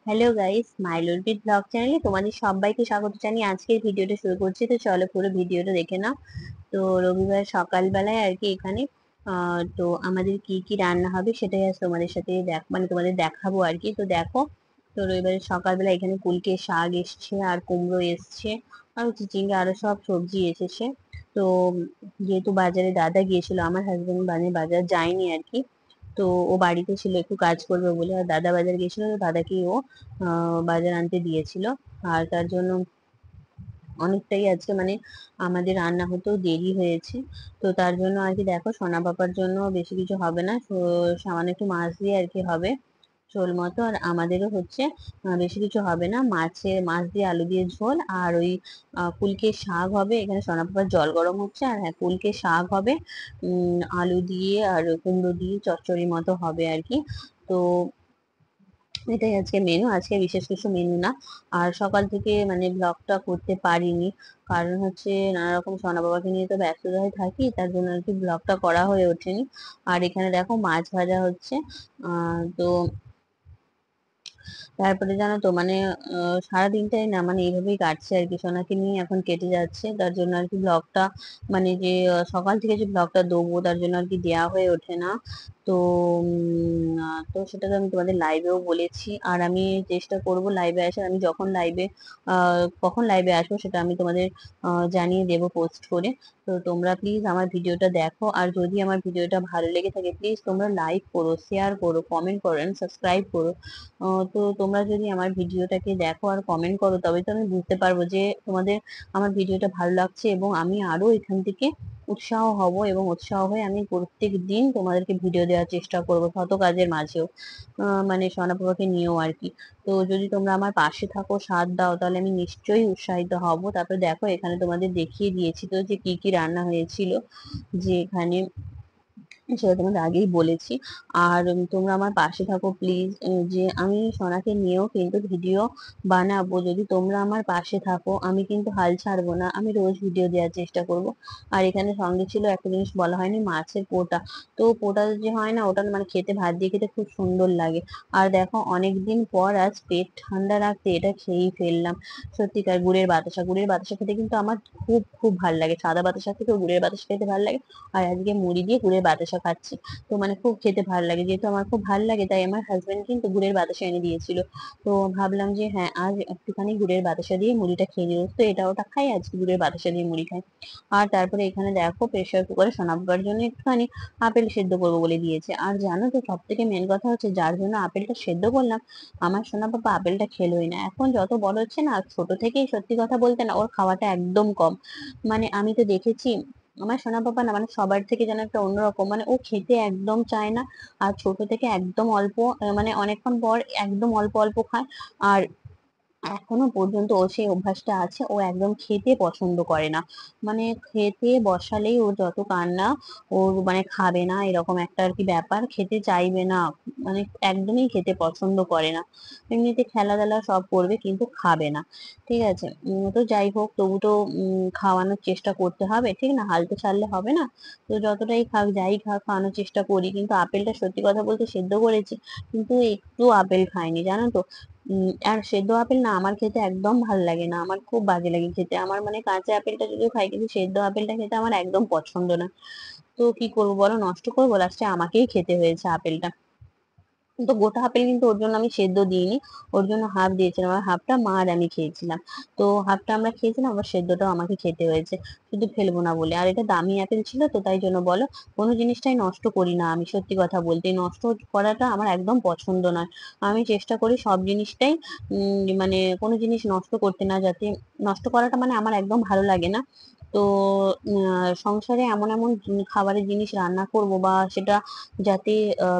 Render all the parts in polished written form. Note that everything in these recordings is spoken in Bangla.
হ্যালো গাইস, মাই লুলবিট ব্লগ চ্যানেলে তোমাদের সবাইকে স্বাগত জানিয়ে আজকের ভিডিওটা শুরু করছি। তো চলো পুরো ভিডিওটা দেখে নাও। তো রবিবার সকালবেলায় আর কি এখানে তো আমাদের কি কি রান্না হবে সেটাই আজ তোমাদের সাথে তোমাদের দেখাবো আর কি। তো দেখো, তো রবিবারের সকালবেলা এখানে কুলকে শাক এসছে, আর কুমড়ো এসছে, আর চিচিঙ্গা, আরো সব সবজি এসেছে। তো যেহেতু বাজারে দাদা গিয়েছিল, আমার হাজবেন্ড মানে বাজার যায়নি আর কি। তো ও বাড়িতে ছিল, একটু কাজ করবে বলে, আর দাদা বাজার গেছিল, তো দাদাকে ও বাজার আনতে দিয়েছিল। আর তার জন্য অনেকটাই আজকে মানে আমাদের রান্না হতেও দেরি হয়েছে। তো তার জন্য আর কি দেখো, সোনা পাপার জন্য বেশি কিছু হবে না, সামান্য একটু মাছ দিয়ে আর কি হবে, ঝোল মতো। আর আমাদেরও হচ্ছে বেশি কিছু হবে না, মাছ দিয়ে আলু দিয়ে ঝোল, আর ওই কুলকে শাক হবে। এখানে সোনা পাপার জল গরম হচ্ছে, আর হ্যাঁ, কুলকে শাক হবে আলু দিয়ে আর কুমড়ো দিয়ে চচ্চড়ি মতো হবে আর কি। তো এটাই আজকে মেনু, আজকে বিশেষ কিছু মেনু না। আর সকাল থেকে মানে ব্লগটা করতে পারিনি, কারণ হচ্ছে নানা রকম সোনা বাবাকে নিয়ে তো ব্যস্ততায় থাকি, তার জন্য আর কি ব্লগটা করা হয়ে ওঠেনি। আর এখানে দেখো মাছ ভাজা হচ্ছে। তো তারপরে জানো তো মানে সারাদিনটাই না মানে এইভাবেই কাটছে আর কি, সোনাকে নিয়ে এখন কেটে যাচ্ছে। তার জন্য আর কি ব্লগটা মানে যে সকাল থেকে যে ব্লগটা দেবো তার জন্য আর কি দেওয়া হয়ে ওঠে না। তো তো সেটা তো আমি তোমাদের লাইভেও বলেছি, আর আমি চেষ্টা করব লাইভে আসার। আমি যখন লাইভে কখন লাইভে আসবো সেটা আমি তোমাদের জানিয়ে দেবো পোস্ট করে। তো তোমরা প্লিজ আমার ভিডিওটা দেখো, আর যদি আমার ভিডিওটা ভালো লেগে থাকে প্লিজ তোমরা লাইক করো, শেয়ার করো, কমেন্ট করো, সাবস্ক্রাইব করো। তো তোমরা যদি আমার ভিডিওটাকে দেখো আর কমেন্ট করো, তবে তো আমি বুঝতে পারবো যে তোমাদের আমার ভিডিওটা ভালো লাগছে, এবং আমি আরো এখান থেকে উৎসাহ হব, এবং উৎসাহ হয়ে আমি প্রত্যেক দিন তোমাদেরকে ভিডিও দেওয়ার চেষ্টা করব, শত কাজের মাঝেও মানে সোনাপাপাকে নিয়েও আর কি। তো যদি তোমরা আমার পাশে থাকো, সাথ দাও, তাহলে আমি নিশ্চয়ই উৎসাহিত হব। তারপরে দেখো, এখানে তোমাদের দেখিয়ে দিয়েছি তো যে কি কি রান্না হয়েছিল, যে এখানে সেটা তোমাদের আগেই বলেছি। আর তোমরা আমার পাশে থাকো প্লিজ, যে আমি সোনাকে নিয়েও কিন্তু ভিডিও বানাবো। যদি তোমরা আমার পাশে থাকো, আমি কিন্তু হাল ছাড়বো না, আমি রোজ ভিডিও দেওয়ার চেষ্টা করব। আর এখানে সঙ্গে ছিল একটা জিনিস বলা হয়নি, মাছের পোটা। তো পোটা যে হয় না, ওটা মানে খেতে ভাত দিয়ে খেতে খুব সুন্দর লাগে। আর দেখো, অনেকদিন পর আজ পেট ঠান্ডা রাখতে এটা খেয়েই ফেললাম। সত্যিকার গুড়ের বাতাসা খেতে কিন্তু আমার খুব খুব ভালো লাগে, সাদা বাতাসা থেকেও গুড়ের বাতাসা খেতে ভালো লাগে। আর আজকে মুড়ি দিয়ে গুড়ের বাতাসা খাচ্ছি। তো মানে খুব খেতে ভালো লাগে, যেহেতু আমার খুব ভালো লাগে, তাই আমার হাজবেন্ড কিন্তু গুড়ের বাতাসা এনে দিয়েছিল। তো ভাবলাম যে হ্যাঁ, আজ একটুখানি গুড়ের বাতাসা দিয়ে মুড়িটা খেয়ে নিও, তো এটা ওটা খাই, আজকে গুড়ের বাতাসা দিয়ে মুড়ি খাই। আর তারপরে এখানে দেখো, প্রেসার কুকারে শোনাবার জন্য একটুখানি আপেল সেদ্ধ করবো বলে দিয়েছে। আর জানো তো, সব থেকে মেন কথা হচ্ছে, যার জন্য আপেলটা সেদ্ধ করলাম, আমার সোনা বাবা আপেলটা খেলোই না। এখন যত বড় হচ্ছে না, ছোট থেকেই সত্যি কথা বলতে না, ওর খাওয়াটা একদম কম। মানে আমি তো দেখেছি, আমার সোনা পাপা না মানে সবার থেকে যেন একটা অন্যরকম, মানে ও খেতে একদম চায় না। আর ছোট থেকে একদম অল্প, মানে অনেকক্ষণ পর একদম অল্প অল্প খায়। আর এখনো পর্যন্ত ও সেই অভ্যাসটা আছে, ও একদম খেতে পছন্দ করে না। মানে খেতে বসালেই ওর যত কান্না, ওর মানে খাবে না এরকম একটা আর কি ব্যাপার, খেতে চাইবে না, মানে একদমই খেতে পছন্দ করে না। এমনিতে খেলাধুলা সব করবে কিন্তু খাবে না। ঠিক আছে, তো যাই হোক, তবু তো খাওয়ানোর চেষ্টা করতে হবে, ঠিক না? হাল তো ছাড়লে হবে না। তো যতটাই খাক, যাই খাক, খাওয়ানোর চেষ্টা করি। কিন্তু আপেলটা সত্যি কথা বলতে সেদ্ধ করেছি, কিন্তু একটু আপেল খায়নি, জানো তো। আর সেদ্ধ আপেল না আমার খেতে একদম ভালো লাগে না, আমার খুব বাজে লাগে খেতে। আমার মানে কাঁচা আপেলটা যদিও খাই, কিন্তু সেদ্ধ আপেলটা খেতে আমার একদম পছন্দ না। তো কি করবো বলো, নষ্ট করবো? লাস্টে আমাকেই খেতে হয়েছে আপেলটা। তো গোটা আপেল কিন্তু ওর জন্য আমি সেদ্ধ দিইনি, ওর জন্য হাফ দিয়েছিলাম, আর হাফটা মা আর আমি খেয়েছিলাম। তো হাফটা আমরা খেয়েছিলাম, আবার সেদ্ধটাও আমাকে খেতে হয়েছে, শুধু ফেলবো না বলে। আর এটা দামি আপেল ছিল, তো তাই জন্য বলো, কোনো জিনিসটাই নষ্ট করি না আমি, সত্যি কথা বলতে নষ্ট করাটা আমার একদম পছন্দ নয়। আমি চেষ্টা করি সব জিনিসটাই মানে কোনো জিনিস নষ্ট করতে না, যাতে নষ্ট করাটা মানে আমার একদম ভালো লাগে না। তো সংসারে এমন এমন খাবারের জিনিস রান্না করব, বা সেটা যাতে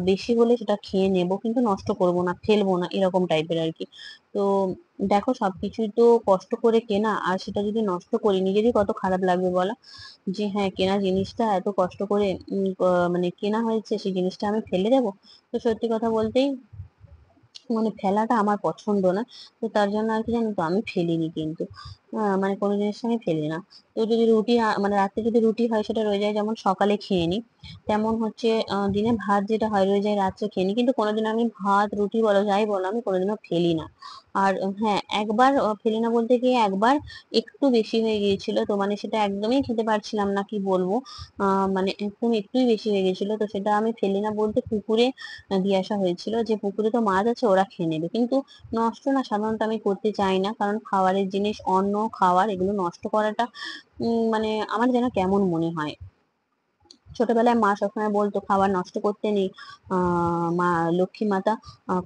বেশি হলে সেটা খেয়ে নেব, কিন্তু নষ্ট করব না, ফেলবো না, এরকম টাইপের আর কি। তো দেখো, সবকিছুই তো কষ্ট করে কেনা, আর সেটা যদি নষ্ট করি, নিজেরই কত খারাপ লাগবে বলো, যে হ্যাঁ, কেনা জিনিসটা এত কষ্ট করে মানে কেনা হয়েছে, সেই জিনিসটা আমি ফেলে দেবো? তো সত্যি কথা বলতেই মানে ফেলাটা আমার পছন্দ না। তো তার জন্য আর কি জানো তো, আমি ফেলিনি কিন্তু। মানে কোনো জিনিস আমি ফেলি না। তো যদি রুটি মানে রাত্রে যদি রুটি হয় সেটা রয়ে যায়, যেমন সকালে খেয়ে নিই, তেমন হচ্ছে দিনে ভাত যেটা হয় রয়ে যায় রাত্রে খেয়ে নিই। কিন্তু কোনোদিন আমি ভাত রুটি বলো যাই বলো আমি কোনোদিনও ফেলি না। আর হ্যাঁ, একবার ফেলি না বলতে গিয়ে একবার একটু বেশি হয়ে গিয়েছিল, তো মানে সেটা একদমই খেতে পারছিলাম না, কি বলবো, মানে একদম একটুই বেশি হয়ে গেছিল, তো সেটা আমি ফেলি না বলতে পুকুরে দিয়ে আসা হয়েছিল, যে পুকুরে তো মাছ আছে ওরা খেয়ে নেবে। কিন্তু নষ্ট না সাধারণত আমি করতে চাই না, কারণ খাবারের জিনিস, অন্ন খাবার এগুলো নষ্ট করাটা মানে আমার যেন কেমন মনে হয়। ছোটবেলায় মা সবসময় বলতো খাবার নষ্ট করতে নেই, মা লক্ষ্মী মাতা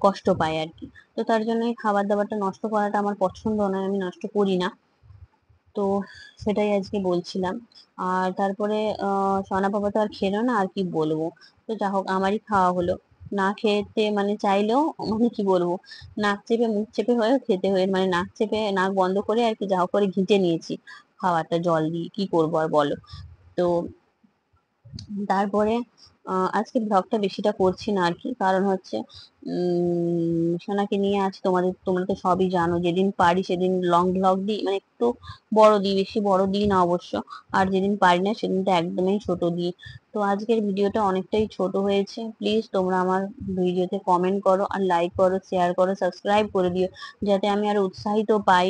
কষ্ট পায় আর কি। তো তার জন্য এই খাবার দাবারটা নষ্ট করাটা আমার পছন্দ নয়, আমি নষ্ট করি না। তো সেটাই আজকে বলছিলাম। আর তারপরে সনা বাবা তো আর খেলো না, আর কি বলবো। তো যা হোক আমারই খাওয়া হলো, না খেতে মানে চাইলেও, মানে কি বলবো, নাক চেপে মুখ চেপে হয়েও খেতে হয়ে, মানে নাক চেপে নাক বন্ধ করে আর কি যা হোক করে ঘিটে নিয়েছি খাবারটা জল দিয়ে, কি করবো আর বলো। তো তারপরে আজকে ব্লগটা বেশিটা করছি না আর কি, কারণ হচ্ছে সোনাকে নিয়ে আজ তোমরা তো সবই জানো, যেদিন পারি সেদিন লং ব্লগ দিই, মানে একটু বড় দিই, বেশি বড় দিই না অবশ্য। আর যেদিন পারি না সেদিন তো একদমই ছোট দিই। তো আজকের ভিডিওটা অনেকটাই ছোট হয়েছে, প্লিজ তোমরা আমার ভিডিওতে কমেন্ট করো আর লাইক করো, শেয়ার করো, সাবস্ক্রাইব করে দিও, যাতে আমি আরো উৎসাহিত পাই।